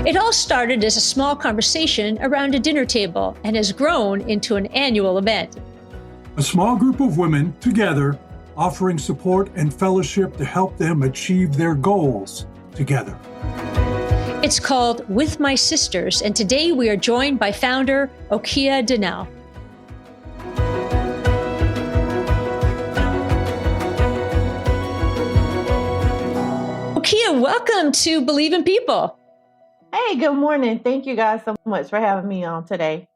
It all started as a small conversation around a dinner table and has grown into an annual event. A small group of women together offering support and fellowship to help them achieve their goals together. It's called With My Sisters, and today we are joined by founder Okia Dinnall. Okia, welcome to Believe in People. Hey, good morning. Thank you guys so much for having me on today.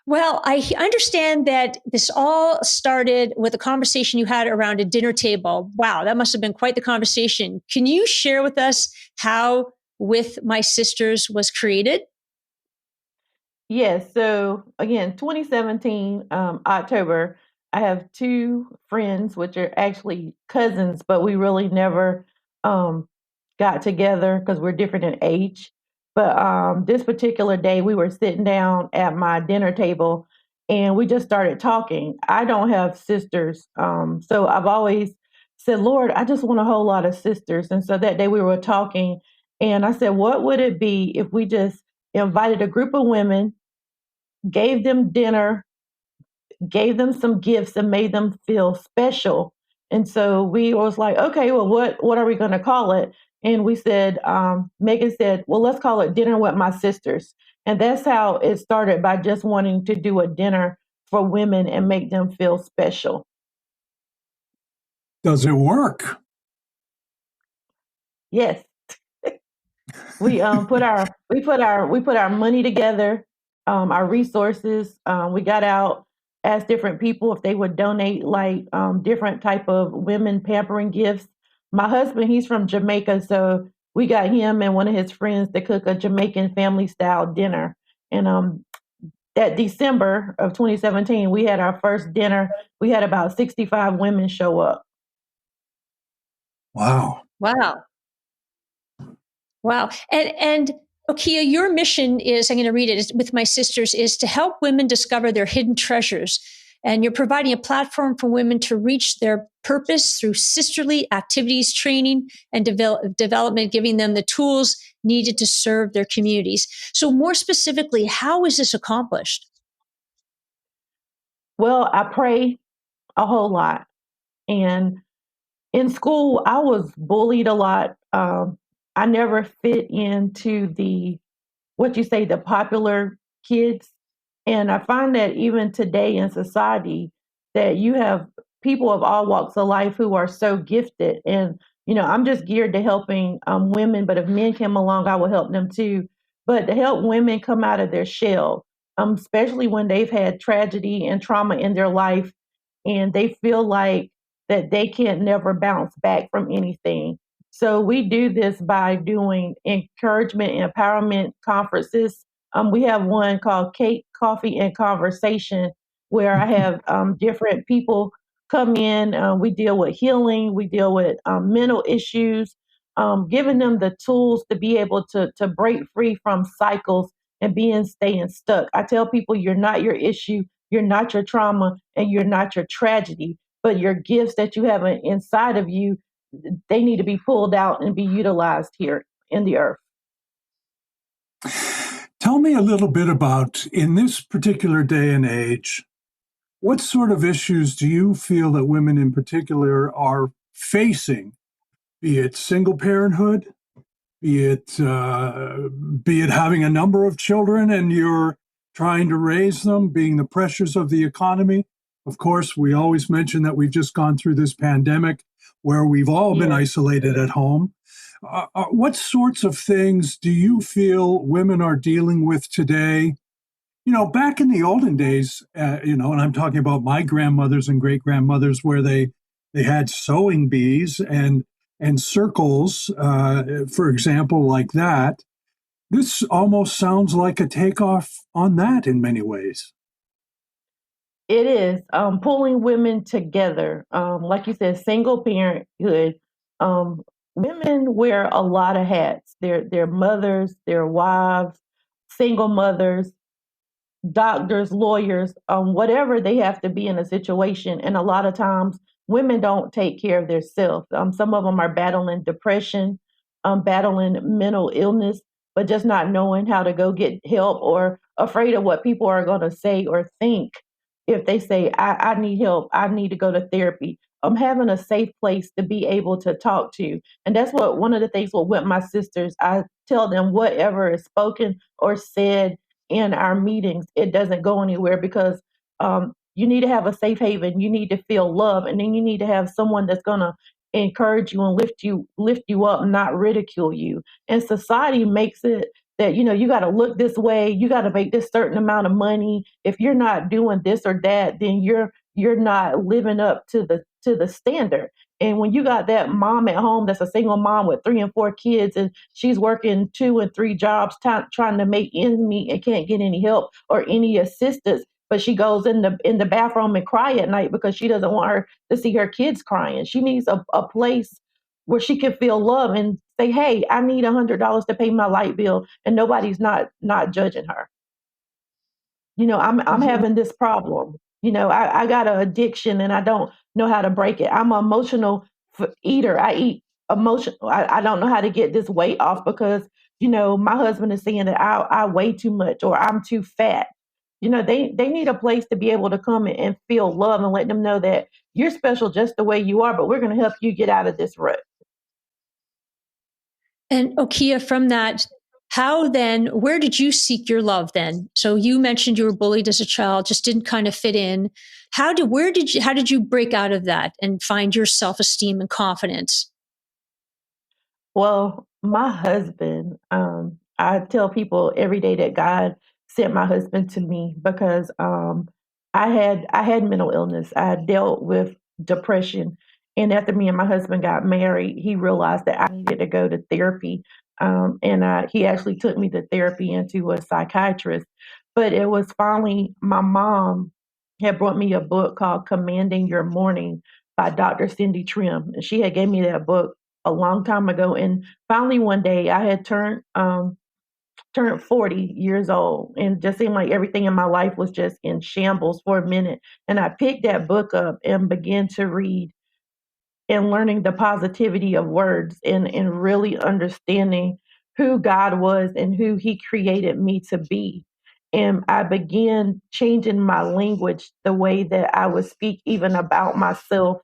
Well, I understand that this all started with a conversation you had around a dinner table. Wow, that must have been quite the conversation. Can you share with us how With My Sisters was created? Yes. So again, 2017, October, I have two friends, which are actually cousins, but we really never um, got together because we're different in age. But this particular day, we were sitting down at my dinner table and we just started talking. I don't have sisters. So I've always said, Lord, I just want a whole lot of sisters. And so that day we were talking and I said, what would it be if we just invited a group of women, gave them dinner, gave them some gifts, and made them feel special. And so we was like, okay, well, what are we going to call it? And we said, Megan said, well, let's call it Dinner with My Sisters. And that's how it started, by just wanting to do a dinner for women and make them feel special. Does it work? Yes. We put our money together, our resources. We got out, asked different people if they would donate like different type of women pampering gifts. My husband, he's from Jamaica, so we got him and one of his friends to cook a Jamaican family style dinner. And that December of 2017, we had our first dinner. We had about 65 women show up. Wow. Wow. Wow. And Okia, your mission is, I'm going to read it, With My Sisters, is to help women discover their hidden treasures. And you're providing a platform for women to reach their purpose through sisterly activities, training, and development, giving them the tools needed to serve their communities. So more specifically, how is this accomplished? Well, I pray a whole lot. And in school, I was bullied a lot. I never fit into the popular kids. And I find that even today in society, that you have people of all walks of life who are so gifted. And, I'm just geared to helping women, but if men come along, I will help them too. But to help women come out of their shell, especially when they've had tragedy and trauma in their life and they feel like that they can't never bounce back from anything. So we do this by doing encouragement and empowerment conferences. We have one called Cake, Coffee, and Conversation, where I have different people come in. We deal with healing, we deal with mental issues, giving them the tools to be able to break free from cycles and staying stuck. I tell people, you're not your issue, you're not your trauma, and you're not your tragedy, but your gifts that you have inside of you, they need to be pulled out and be utilized here in the earth. Tell me a little bit about, in this particular day and age, what sort of issues do you feel that women in particular are facing, be it single parenthood, be it having a number of children and you're trying to raise them, being the pressures of the economy? Of course, we always mention that we've just gone through this pandemic where we've all been isolated at home. What sorts of things do you feel women are dealing with today? Back in the olden days, and I'm talking about my grandmothers and great grandmothers, where they had sewing bees and circles, for example, like that. This almost sounds like a takeoff on that in many ways. It is pulling women together. Like you said, single parenthood. Women wear a lot of hats. They're mothers, they're wives, single mothers, doctors, lawyers, whatever they have to be in a situation. And a lot of times, women don't take care of themselves. Some of them are battling depression, battling mental illness. but just not knowing how to go get help, or afraid of what people are going to say or think if they say, I need help, I need to go to therapy. I'm having a safe place to be able to talk to. And that's what one of the things with my sisters, I tell them whatever is spoken or said in our meetings, it doesn't go anywhere, because you need to have a safe haven. You need to feel love, and then you need to have someone that's going to encourage you and lift you up, not ridicule you. And society makes it that you got to look this way, you got to make this certain amount of money. If you're not doing this or that, then you're not living up to the standard. And when you got that mom at home that's a single mom with 3 and 4 kids, and she's working 2 and 3 jobs, trying to make ends meet, and can't get any help or any assistance, but she goes in the bathroom and cry at night because she doesn't want her to see her kids crying. She needs a place where she can feel love and say, "Hey, I need $100 to pay my light bill," and nobody's not judging her. I'm Mhm. having this problem. I got an addiction and I don't know how to break it. I'm an emotional eater. I eat emotion. I don't know how to get this weight off because my husband is saying that I weigh too much or I'm too fat. They need a place to be able to come and feel love and let them know that you're special just the way you are, but we're going to help you get out of this rut. And Okia, from that, how then, where did you seek your love then? So you mentioned you were bullied as a child, just didn't kind of fit in. How did you break out of that and find your self-esteem and confidence? Well, my husband, I tell people every day that God sent my husband to me because I had mental illness. I had dealt with depression, and after me and my husband got married, he realized that I needed to go to therapy, and he actually took me to therapy and to a psychiatrist. But it was finally my mom had brought me a book called "Commanding Your Morning" by Dr. Cindy Trim, and she had gave me that book a long time ago. And finally, one day, I had turned 40 years old, and just seemed like everything in my life was just in shambles for a minute. And I picked that book up and began to read, and learning the positivity of words, and really understanding who God was and who He created me to be. And I began changing my language, the way that I would speak even about myself.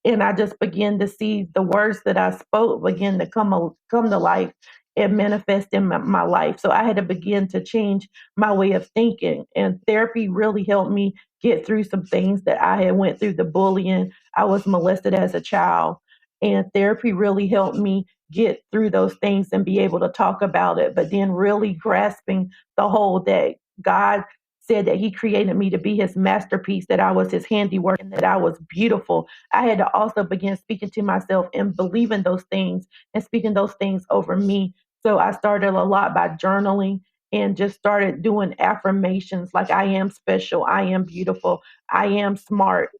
And I just began to see the words that I spoke begin to come to life and manifest in my life. So I had to begin to change my way of thinking. And therapy really helped me get through some things that I had went through, the bullying. I was molested as a child, and therapy really helped me get through those things and be able to talk about it, but then really grasping the whole that God said that He created me to be His masterpiece, that I was His handiwork, and that I was beautiful. I had to also begin speaking to myself and believing those things and speaking those things over me. So I started a lot by journaling and just started doing affirmations like I am special, I am beautiful, I am smart.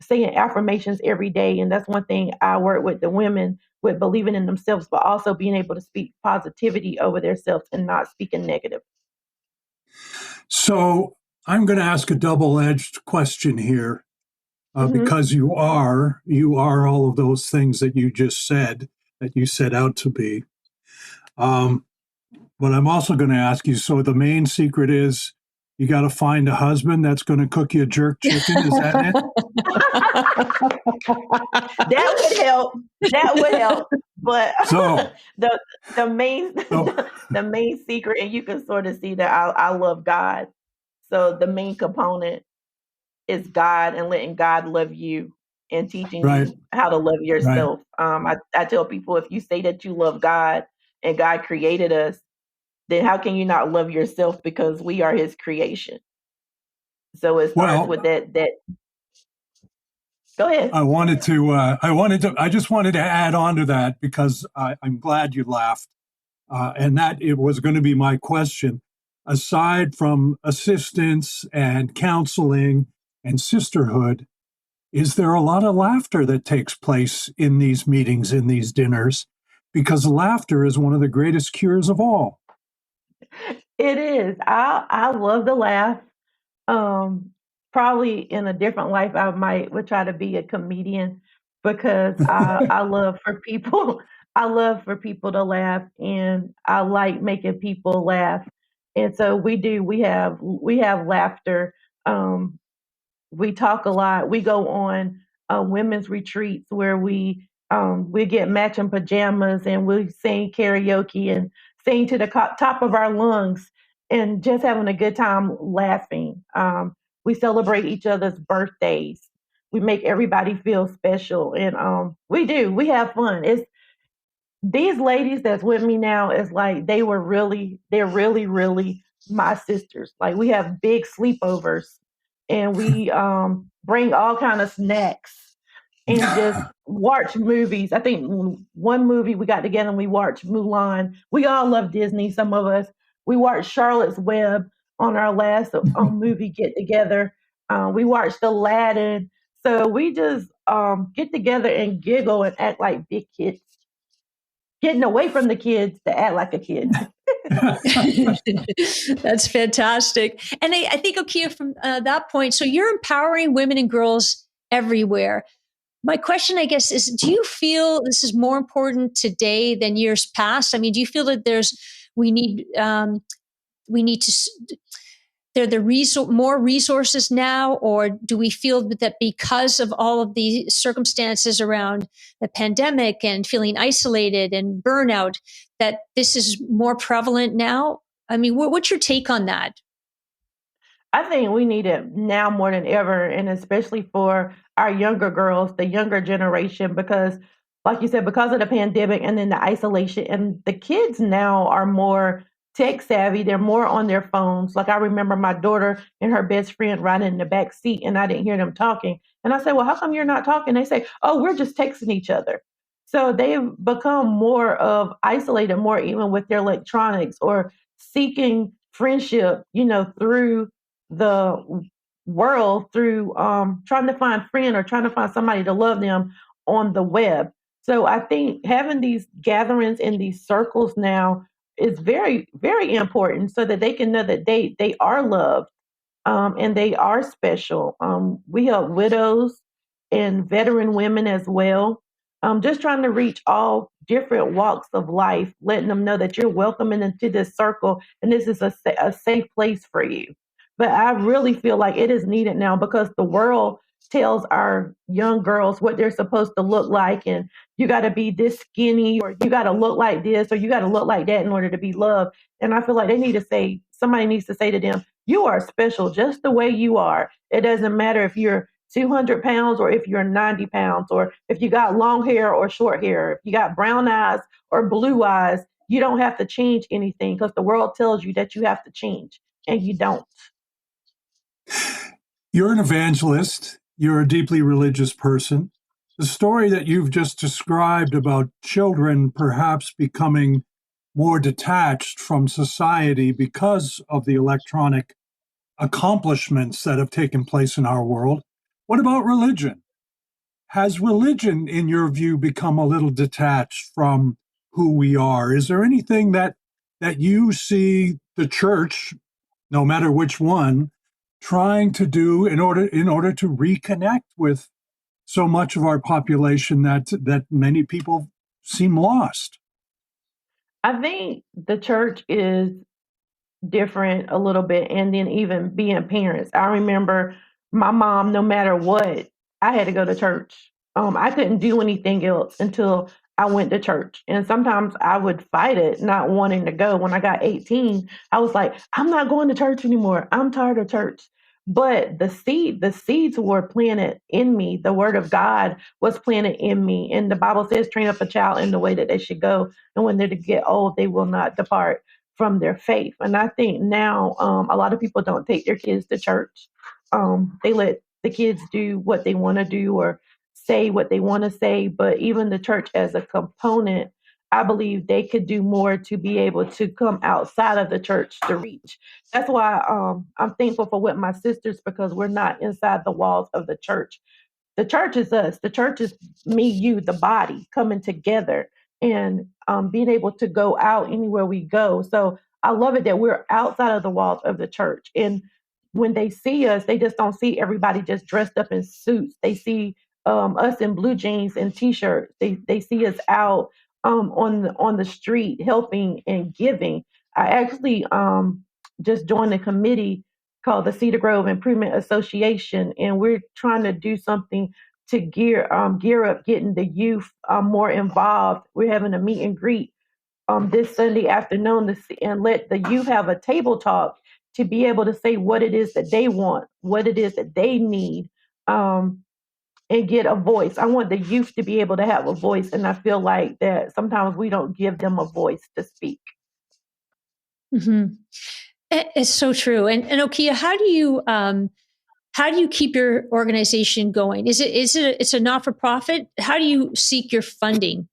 Saying affirmations every day. And that's one thing I work with the women with, believing in themselves, but also being able to speak positivity over themselves and not speaking negative. So I'm going to ask a double-edged question here, Hmm. because you are all of those things that you just said that you set out to be. Um, but I'm also going to ask you. So the main secret is you got to find a husband that's going to cook you jerk chicken. Is that it? That would help. That would help. But So, the the main so the main secret, and you can sort of see that I love God. So the main component is God, and letting God love you and teaching right, you how to love right. yourself. I tell people, if you say that you love God and God created us, then how can you not love yourself, because we are His creation? So it starts with Well, that. Go ahead. I just wanted to add on to that because I'm glad you laughed. And that it was going to be my question. Aside from assistance and counseling and sisterhood, is there a lot of laughter that takes place in these meetings, in these dinners? Because laughter is one of the greatest cures of all. It is. I love to laugh. Um, Probably in a different life, I would try to be a comedian, because I love for people I love for people to laugh, and I like making people laugh. And so we do. We have laughter. Um, we talk a lot. We go on women's retreats where we get matching pajamas and we sing karaoke and sing to the top of our lungs and just having a good time laughing. We celebrate each other's birthdays. We make everybody feel special, and we do. We have fun. It's these ladies that's with me now is like they're really, really my sisters. Like we have big sleepovers and we bring all kind of snacks and just watch movies. I think one movie we got together and we watched Mulan. We all love Disney, some of us. We watched Charlotte's Web on our last movie get together. We watched Aladdin. So we just get together and giggle and act like big kids, getting away from the kids to act like a kid. That's fantastic. And I think, Okia, from that point, so you're empowering women and girls everywhere. My question, I guess, is do you feel this is more important today than years past? I mean, do you feel that we need, we need to, there are more resources now, or do we feel that because of all of the circumstances around the pandemic and feeling isolated and burnout, that this is more prevalent now? I mean, what's your take on that? I think we need it now more than ever, and especially for our younger girls, the younger generation, because, like you said, because of the pandemic and then the isolation, and the kids now are more tech savvy. They're more on their phones. Like I remember my daughter and her best friend riding in the back seat, and I didn't hear them talking. And I said, "Well, how come you're not talking?" They say, "Oh, we're just texting each other." So they've become more of isolated, more even with their electronics or seeking friendship, through the world through trying to find a friend or trying to find somebody to love them on the web. So I think having these gatherings in these circles now is very, very important so that they can know that they are loved, and they are special. We help widows and veteran women as well. Just trying to reach all different walks of life, letting them know that you're welcoming into this circle and this is a safe place for you. But I really feel like it is needed now because the world tells our young girls what they're supposed to look like, and you got to be this skinny, or you got to look like this, or you got to look like that in order to be loved. And I feel like somebody needs to say to them, you are special just the way you are. It doesn't matter if you're 200 pounds or if you're 90 pounds, or if you got long hair or short hair, if you got brown eyes or blue eyes. You don't have to change anything because the world tells you that you have to change, and you don't. You're an evangelist. You're a deeply religious person. The story that you've just described about children perhaps becoming more detached from society because of the electronic accomplishments that have taken place in our world. What about religion? Has religion, in your view, become a little detached from who we are? Is there anything that you see the church, no matter which one, trying to do in order to reconnect with so much of our population that many people seem lost? I think the church is different a little bit, and then even being parents. I remember my mom, no matter what, I had to go to church. I couldn't do anything else until I went to church. And sometimes I would fight it, not wanting to go. When I got 18, I was like, I'm not going to church anymore. I'm tired of church. But the seeds were planted in me. The word of God was planted in me. And the Bible says, train up a child in the way that they should go. And when they get old, they will not depart from their faith. And I think now a lot of people don't take their kids to church. They let the kids do what they want to do or say what they want to say. But even the church as a component, I believe they could do more to be able to come outside of the church to reach. That's why I'm thankful for what my sisters, because we're not inside the walls of the church. The church is us. The church is me, you, the body coming together and being able to go out anywhere we go. So I love it that we're outside of the walls of the church. And when they see us, they just don't see everybody just dressed up in suits. They see us in blue jeans and t-shirts. They see us out on the street helping and giving. I actually just joined a committee called the Cedar Grove Improvement Association, and we're trying to do something to gear up getting the youth more involved. We're having a meet and greet this Sunday afternoon and let the youth have a table talk to be able to say what it is that they want, what it is that they need, and get a voice. I want the youth to be able to have a voice, and I feel like that sometimes we don't give them a voice to speak. Mm-hmm. It's so true. And Okia, how do you keep your organization going? It's a not for profit? How do you seek your funding?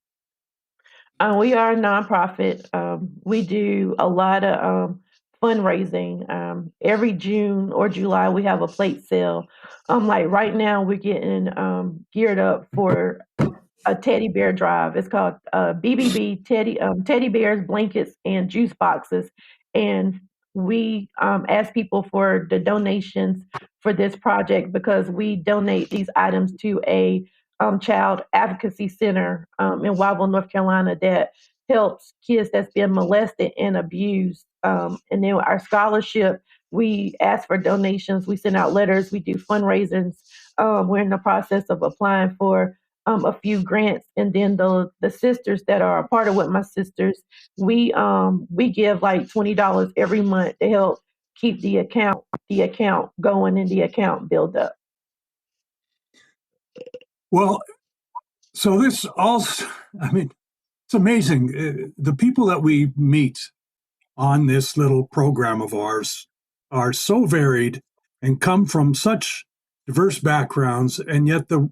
We are a nonprofit. We do a lot of fundraising. Every June or July, we have a plate sale. Like right now, we're getting geared up for a teddy bear drive. It's called BBB teddy bears, blankets, and juice boxes. And we ask people for the donations for this project because we donate these items to a child advocacy center in Wabble, North Carolina that helps kids that's been molested and abused. And then our scholarship, we ask for donations. We send out letters. We do fundraisers. We're in the process of applying for a few grants, and then the sisters that are a part of with my sisters, we give like $20 every month to help keep the account going and the account build up. Well, so this also, I mean, it's amazing. The people that we meet on this little program of ours are so varied and come from such diverse backgrounds, and yet the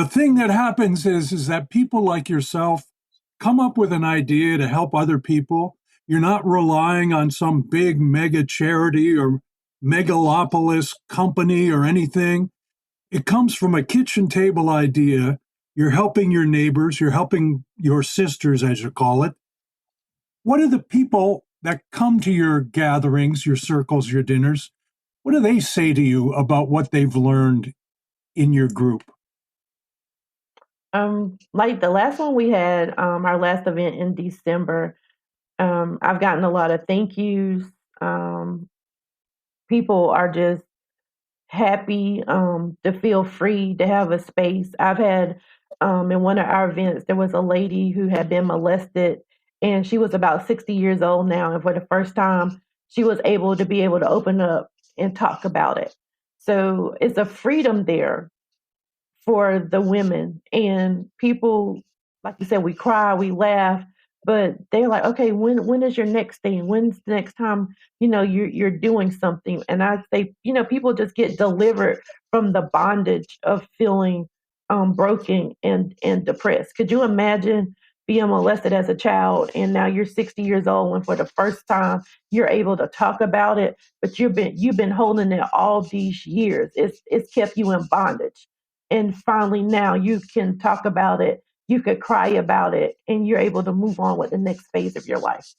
thing that happens is that people like yourself come up with an idea to help other people. You're not relying on some big mega charity or megalopolis company or anything. It comes from a kitchen table idea. You're helping your neighbors, you're helping your sisters, as you call it. What are the people that come to your gatherings, your circles, your dinners? What do they say to you about what they've learned in your group? Like the last one we had, our last event in December, I've gotten a lot of thank yous. People are just happy to feel free to have a space. I've had in one of our events, there was a lady who had been molested, and she was about 60 years old now. And for the first time, she was able to open up and talk about it. So it's a freedom there for the women and people. Like you said, we cry, we laugh, but they're like, okay, when is your next thing? When's the next time you're doing something? And I say, people just get delivered from the bondage of feeling broken and depressed. Could you imagine being molested as a child and now you're 60 years old and for the first time you're able to talk about it, but you've been holding it all these years. It's kept you in bondage, and finally now you can talk about it, you could cry about it, and you're able to move on with the next phase of your life.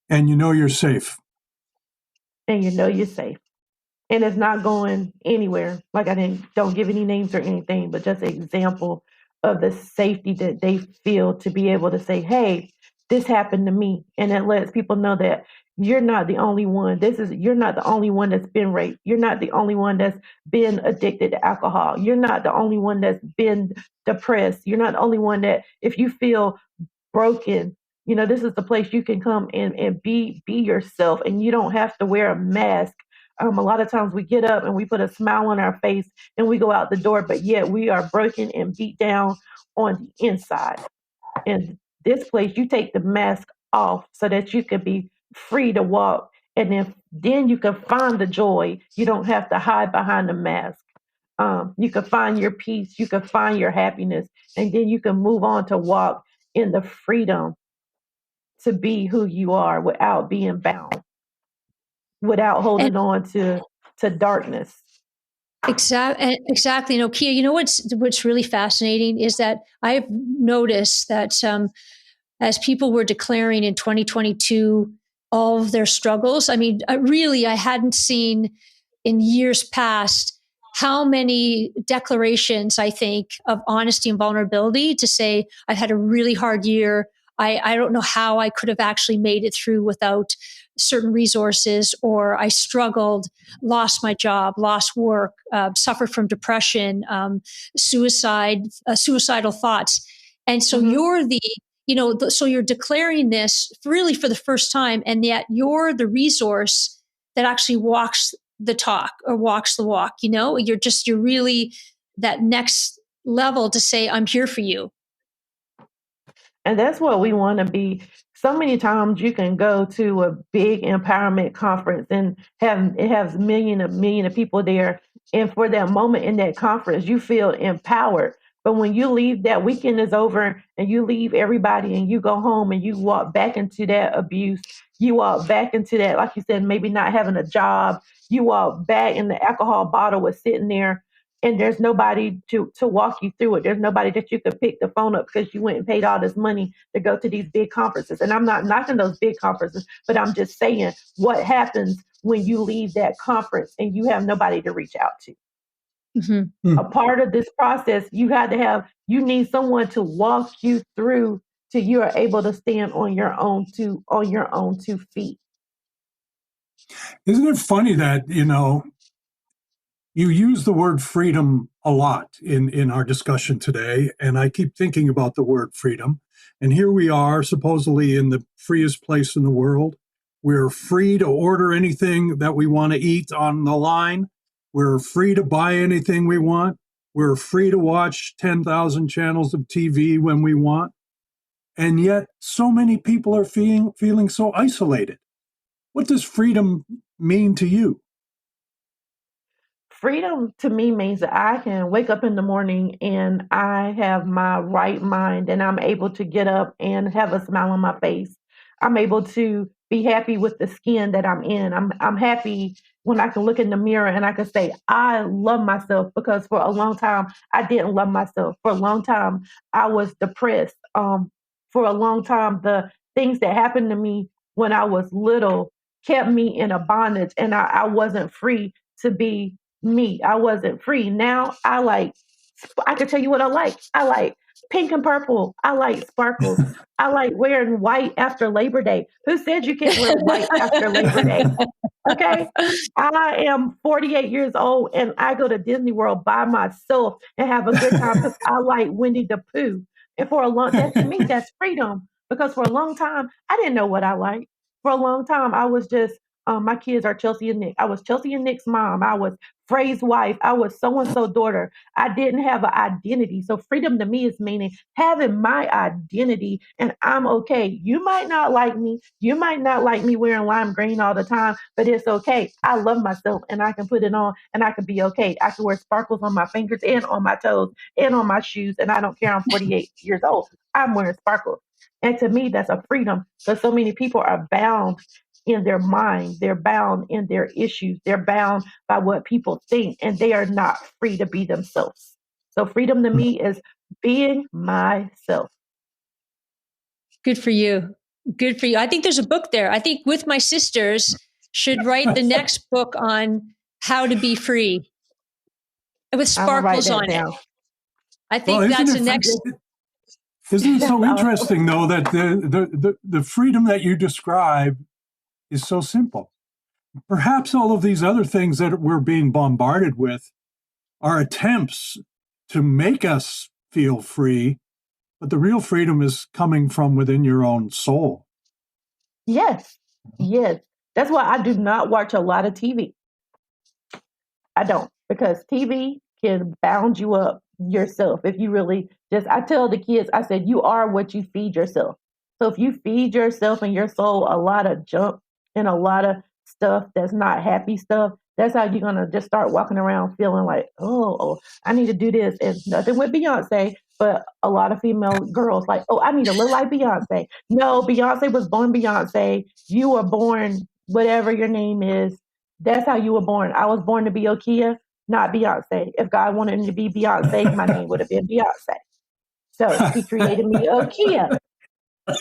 And you know you're safe. And you're safe. And it's not going anywhere. Like don't give any names or anything, but just an example of the safety that they feel to be able to say, hey, this happened to me. And it lets people know that you're not the only one. You're not the only one that's been raped. You're not the only one that's been addicted to alcohol. You're not the only one that's been depressed. You're not the only one that if you feel broken, this is the place you can come and be yourself, and you don't have to wear a mask. A lot of times we get up and we put a smile on our face and we go out the door, but yet we are broken and beat down on the inside. In this place, you take the mask off so that you can be free to walk, and then you can find the joy. You don't have to hide behind the mask. You can find your peace, you can find your happiness, and then you can move on to walk in the freedom to be who you are without being bound, without And holding on to darkness. exactly. And Okia, what's really fascinating is that I've noticed that as people were declaring in 2022 all of their struggles, I mean, I hadn't seen in years past how many declarations, I think, of honesty and vulnerability to say, I've had a really hard year. I don't know how I could have actually made it through without certain resources, or I struggled, lost my job, lost work, suffered from depression, suicidal thoughts. And so you're the, so you're declaring this really for the first time, and yet you're the resource that actually walks the talk or walks the walk. You're really that next level to say, I'm here for you. And that's what we want to be. So many times you can go to a big empowerment conference and it has a million of people there. And for that moment in that conference, you feel empowered. But when you leave, that weekend is over and you leave everybody and you go home and you walk back into that abuse, you walk back into that, like you said, maybe not having a job, you walk back and the alcohol bottle was sitting there and there's nobody to walk you through it. There's nobody that you could pick the phone up because you went and paid all this money to go to these big conferences. And I'm not knocking those big conferences, but I'm just saying what happens when you leave that conference and you have nobody to reach out to. Mm-hmm. A part of this process, you need someone to walk you through till you are able to stand on your own two feet. Isn't it funny that, you use the word freedom a lot in our discussion today, and I keep thinking about the word freedom. And here we are, supposedly in the freest place in the world. We're free to order anything that we want to eat on the line. We're free to buy anything we want. We're free to watch 10,000 channels of TV when we want. And yet, so many people are feeling so isolated. What does freedom mean to you? Freedom to me means that I can wake up in the morning and I have my right mind and I'm able to get up and have a smile on my face. I'm able to be happy with the skin that I'm in. I'm happy when I can look in the mirror and I can say, I love myself, because for a long time I didn't love myself. For a long time I was depressed. For a long time the things that happened to me when I was little kept me in a bondage and I wasn't free to be me. I wasn't free. Now I can tell you what I like. I like pink and purple. I like sparkles. I like wearing white after Labor Day. Who said you can't wear white after Labor Day? Okay. I am 48 years old and I go to Disney World by myself and have a good time because I like Winnie the Pooh. And that to me, that's freedom, because for a long time, I didn't know what I liked. For a long time, I was just, my kids are Chelsea and Nick. I was Chelsea and Nick's mom. I was Frey's wife. I was so and so daughter. I didn't have an identity. So freedom to me is meaning having my identity and I'm okay. You might not like me. You might not like me wearing lime green all the time, but it's okay. I love myself and I can put it on and I can be okay. I can wear sparkles on my fingers and on my toes and on my shoes. And I don't care. I'm 48 years old. I'm wearing sparkles. And to me, that's a freedom, because so many people are bound in their mind. They're bound in their issues. They're bound by what people think, and they are not free to be themselves. So freedom to me is being myself. Good for you. Good for you. I think there's a book there. I think With My Sisters should write the next book on how to be free with sparkles on it. I think that's the next. Isn't it so interesting, though, that the freedom that you describe is so simple? Perhaps all of these other things that we're being bombarded with are attempts to make us feel free, but the real freedom is coming from within your own soul. Yes. That's why I do not watch a lot of TV. I don't, because TV can bound you up yourself if you really I tell the kids, I said, you are what you feed yourself. So if you feed yourself and your soul a lot of junk and a lot of stuff that's not happy stuff, that's how you're going to just start walking around feeling like, oh, I need to do this. And nothing with Beyonce, but a lot of female girls like, oh, I need to look like Beyonce. No, Beyonce was born Beyonce. You were born whatever your name is. That's how you were born. I was born to be Okia, not Beyonce. If God wanted me to be Beyonce, my name would have been Beyonce. So he created me Okia.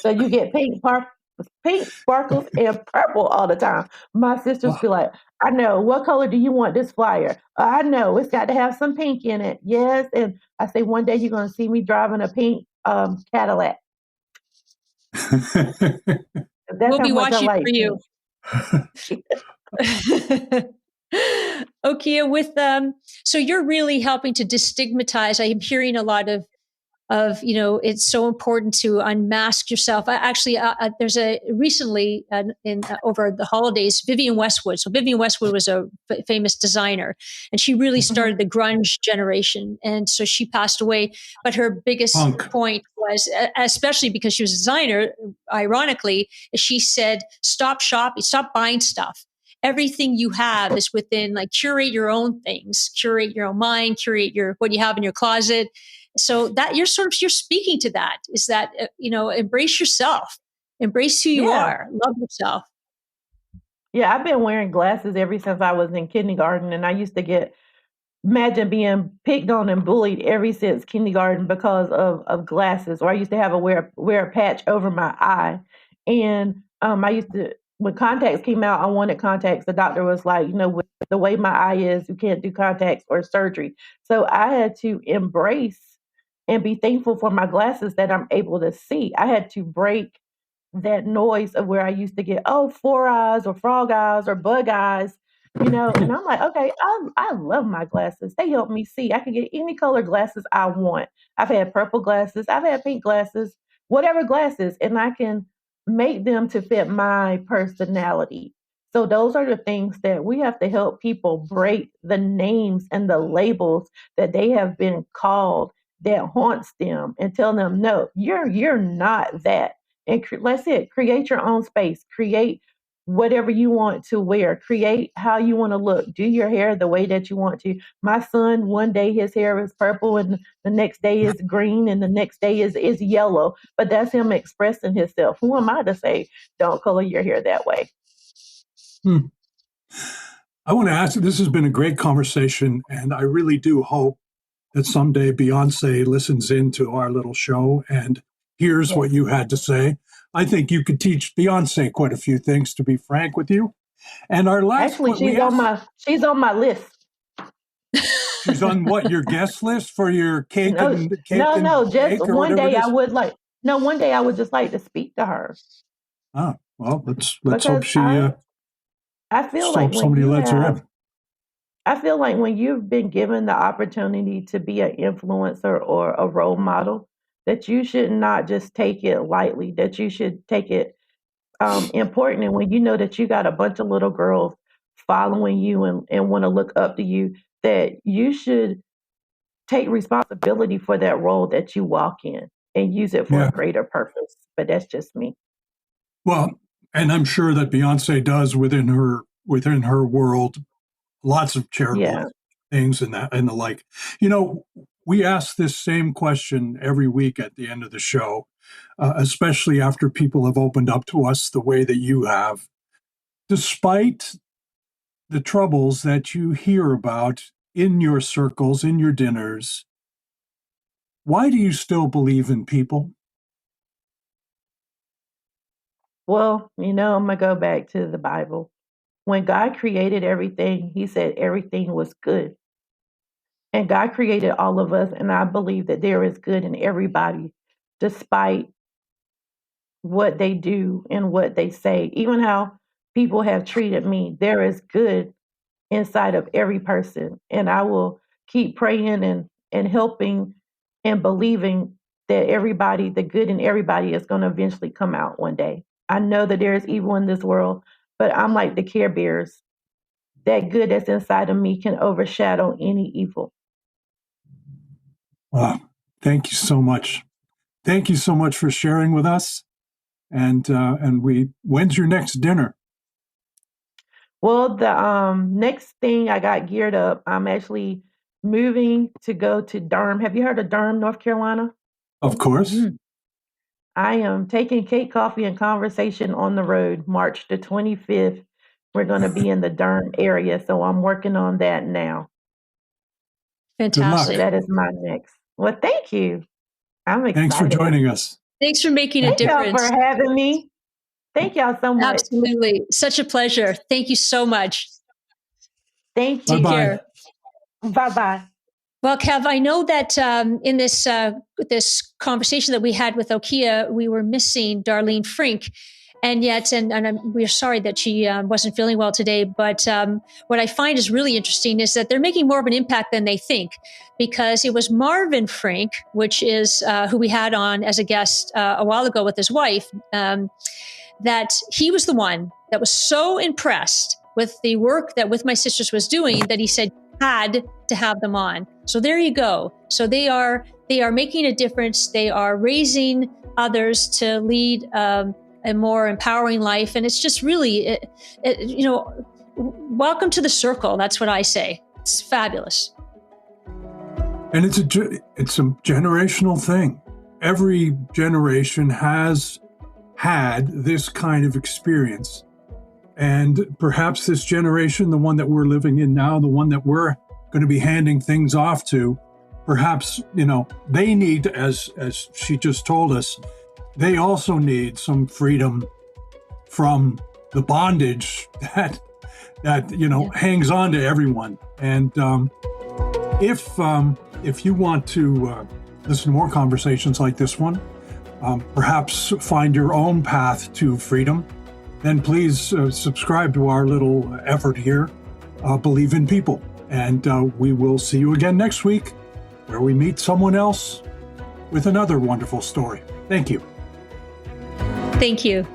So you get pink, pink, sparkles, and purple all the time. My sisters be like, I know. What color do you want this flyer? I know. It's got to have some pink in it. Yes. And I say, one day you're going to see me driving a pink Cadillac. That's We'll how be much I watching like for you. pink. Okay, with so you're really helping to destigmatize. I am hearing a lot of it's so important to unmask yourself. There's a recently in over the holidays, Vivienne Westwood. So Vivienne Westwood was a famous designer, and she really started the grunge generation. And so she passed away. But her biggest point was, especially because she was a designer, ironically, she said, "Stop shopping, stop buying stuff." Everything you have is within, like, curate your own things, curate your own mind, curate what you have in your closet. So that you're speaking to that, is that, embrace yourself, embrace who you are, love yourself. Yeah, I've been wearing glasses ever since I was in kindergarten, and I used to imagine being picked on and bullied ever since kindergarten because of glasses. Or I used to have wear a patch over my eye, and I used to, when contacts came out, I wanted contacts. The doctor was like, with the way my eye is, you can't do contacts or surgery. So I had to embrace and be thankful for my glasses that I'm able to see. I had to break that noise of where I used to get, oh, four eyes or frog eyes or bug eyes, and I'm like, okay, I love my glasses. They help me see. I can get any color glasses I want. I've had purple glasses, I've had pink glasses, whatever glasses, and I can make them to fit my personality. So those are the things that we have to help people break the names and the labels that they have been called that haunts them, and tell them, no, you're not that. And let's it, create your own space, create whatever you want to wear, create how you want to look, do your hair the way that you want to. My son, one day his hair is purple and the next day is green and the next day is yellow, but that's him expressing himself. Who am I to say don't color your hair that way? I want to ask you, this has been a great conversation, and I really do hope that someday Beyonce listens into our little show and hears what you had to say. I think you could teach Beyonce quite a few things, to be frank with you. And our last Actually, she's on my list. She's on what, your guest list for your cake No, and no, just bake or one whatever it day is? one day I would just like to speak to her. Ah, well, let's hope Because she I feel like hope somebody lets her in. I feel like when you've been given the opportunity to be an influencer or a role model, that you should not just take it lightly, that you should take it important. And when you know that you got a bunch of little girls following you and want to look up to you, that you should take responsibility for that role that you walk in and use it for a Yeah. greater purpose. But that's just me. Well, and I'm sure that Beyonce does within her world lots of charitable things and that and the like. We ask this same question every week at the end of the show, especially after people have opened up to us the way that you have. Despite the troubles that you hear about in your circles, in your dinners, why do you still believe in people? Well, I'm going to go back to the Bible. When God created everything, he said everything was good. And God created all of us, and I believe that there is good in everybody, despite what they do and what they say. Even how people have treated me, there is good inside of every person. And I will keep praying and helping and believing that everybody, the good in everybody, is going to eventually come out one day. I know that there is evil in this world, but I'm like the Care Bears. That good that's inside of me can overshadow any evil. Wow. Thank you so much. Thank you so much for sharing with us. And when's your next dinner? Well, the next thing I got geared up, I'm actually moving to go to Durham. Have you heard of Durham, North Carolina? Of course. I am taking Cake, Coffee, and Conversation on the road March the 25th. We're going to be in the Durham area, so I'm working on that now. Fantastic. That is my next. Well, thank you. I'm excited. Thanks for joining us. Thanks for making a Thank y'all difference. for having me. Thank y'all so much. Absolutely. Such a pleasure. Thank you so much. Thank you. Take Bye-bye. care. Bye-bye. Well, Kev, I know that in this conversation that we had with Okia, we were missing Darlene Frink, and yet, we're sorry that she wasn't feeling well today. But what I find is really interesting is that they're making more of an impact than they think, because it was Marvin Frink, which is who we had on as a guest a while ago with his wife, that he was the one that was so impressed with the work that With My Sisters was doing that he said had to have them on. So there you go. So they are making a difference. They are raising others to lead a more empowering life, and it's just really, welcome to the circle. That's what I say. It's fabulous. And it's a generational thing. Every generation has had this kind of experience. And perhaps this generation, the one that we're living in now, the one that we're going to be handing things off to, perhaps, they need, as she just told us, they also need some freedom from the bondage that hangs on to everyone. And if you want to listen to more conversations like this one, perhaps find your own path to freedom, then please subscribe to our little effort here, Believe in People. And we will see you again next week, where we meet someone else with another wonderful story. Thank you. Thank you.